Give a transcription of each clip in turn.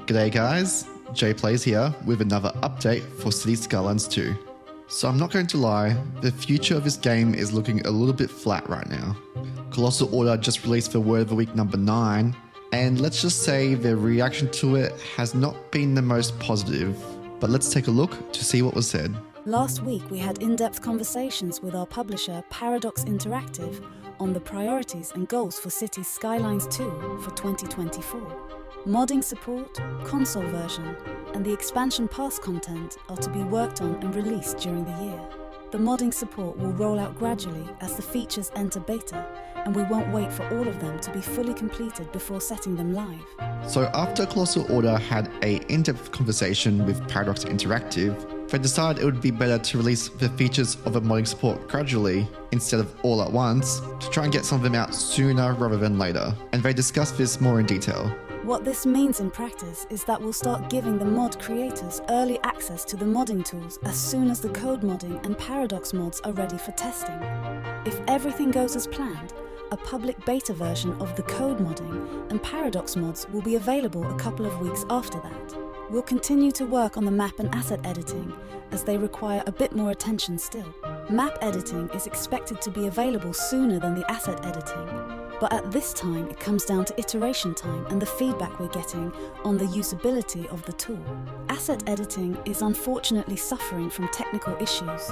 G'day guys, Jay Plays here with another update for Cities Skylines 2. So I'm not going to lie, the future of this game is looking a little bit flat right now. Colossal Order just released for Word of the Week number 9, and let's just say the reaction to it has not been the most positive. But let's take a look to see what was said. Last week we had in-depth conversations with our publisher Paradox Interactive on the priorities and goals for Cities Skylines 2 for 2024. Modding support, console version, and the expansion pass content are to be worked on and released during the year. The modding support will roll out gradually as the features enter beta, and we won't wait for all of them to be fully completed before setting them live. So after Colossal Order had a in-depth conversation with Paradox Interactive, they decided it would be better to release the features of the modding support gradually instead of all at once to try and get some of them out sooner rather than later, and they discussed this more in detail. What this means in practice is that we'll start giving the mod creators early access to the modding tools as soon as the code modding and Paradox mods are ready for testing. If everything goes as planned, a public beta version of the code modding and Paradox mods will be available a couple of weeks after that. We'll continue to work on the map and asset editing, as they require a bit more attention still. Map editing is expected to be available sooner than the asset editing, but at this time it comes down to iteration time and the feedback we're getting on the usability of the tool. Asset editing is unfortunately suffering from technical issues,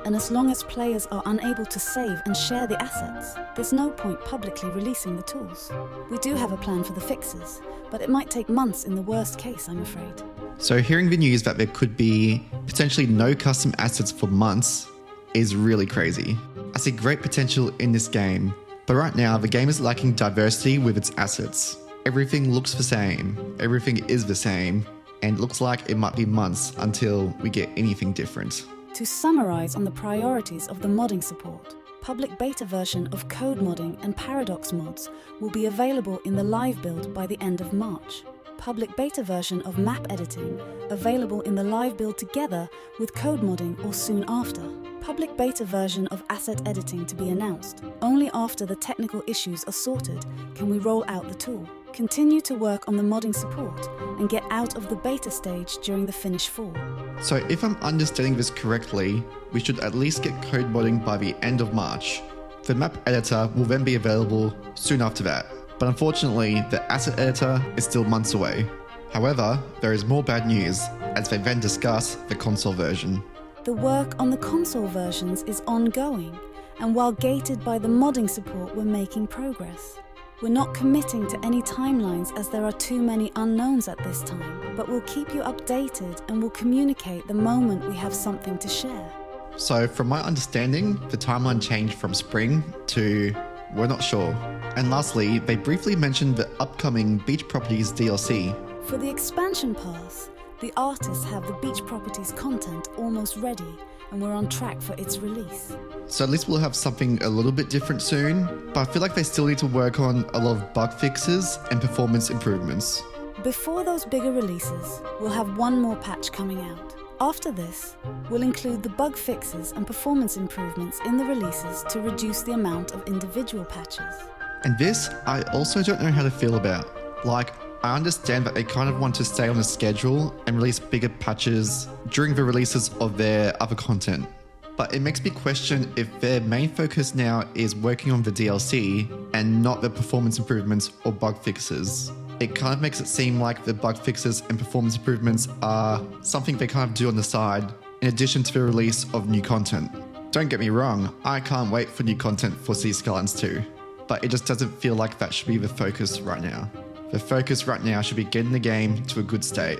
and as long as players are unable to save and share the assets, there's no point publicly releasing the tools. We do have a plan for the fixes, but it might take months in the worst case, I'm afraid. So hearing the news that there could be potentially no custom assets for months is really crazy. I see great potential in this game, but right now the game is lacking diversity with its assets. Everything looks the same, everything is the same, and it looks like it might be months until we get anything different. To summarize on the priorities of the modding support, public beta version of code modding and Paradox mods will be available in the live build by the end of March. Public beta version of map editing available in the live build together with code modding or soon after. Public beta version of asset editing to be announced. Only after the technical issues are sorted can we roll out the tool. Continue to work on the modding support and get out of the beta stage during the finish fall. So if I'm understanding this correctly, we should at least get code modding by the end of March. The map editor will then be available soon after that. But unfortunately, the asset editor is still months away. However, there is more bad news as they then discuss the console version. The work on the console versions is ongoing, and while gated by the modding support, we're making progress. We're not committing to any timelines as there are too many unknowns at this time, but we'll keep you updated and will communicate the moment we have something to share. So from my understanding, the timeline changed from spring to we're not sure. And lastly, they briefly mentioned the upcoming Beach Properties DLC. For the expansion pass, the artists have the Beach Properties content almost ready, and we're on track for its release. So at least we'll have something a little bit different soon, but I feel like they still need to work on a lot of bug fixes and performance improvements. Before those bigger releases, we'll have one more patch coming out. After this, we'll include the bug fixes and performance improvements in the releases to reduce the amount of individual patches. And this, I also don't know how to feel about. Like, I understand that they kind of want to stay on a schedule and release bigger patches during the releases of their other content. But it makes me question if their main focus now is working on the DLC and not the performance improvements or bug fixes. It kind of makes it seem like the bug fixes and performance improvements are something they kind of do on the side in addition to the release of new content. Don't get me wrong, I can't wait for new content for Cities Skylines 2, but it just doesn't feel like that should be the focus right now. The focus right now should be getting the game to a good state.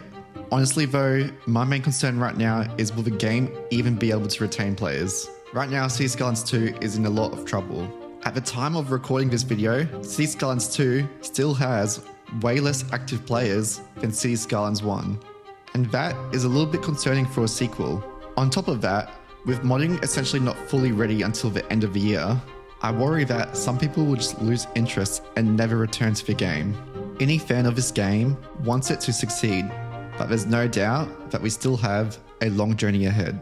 Honestly though, my main concern right now is will the game even be able to retain players? Right now, Cities Skylines 2 is in a lot of trouble. At the time of recording this video, Cities Skylines 2 still has way less active players than Cities Skylines 1. And that is a little bit concerning for a sequel. On top of that, with modding essentially not fully ready until the end of the year, I worry that some people will just lose interest and never return to the game. Any fan of this game wants it to succeed, but there's no doubt that we still have a long journey ahead.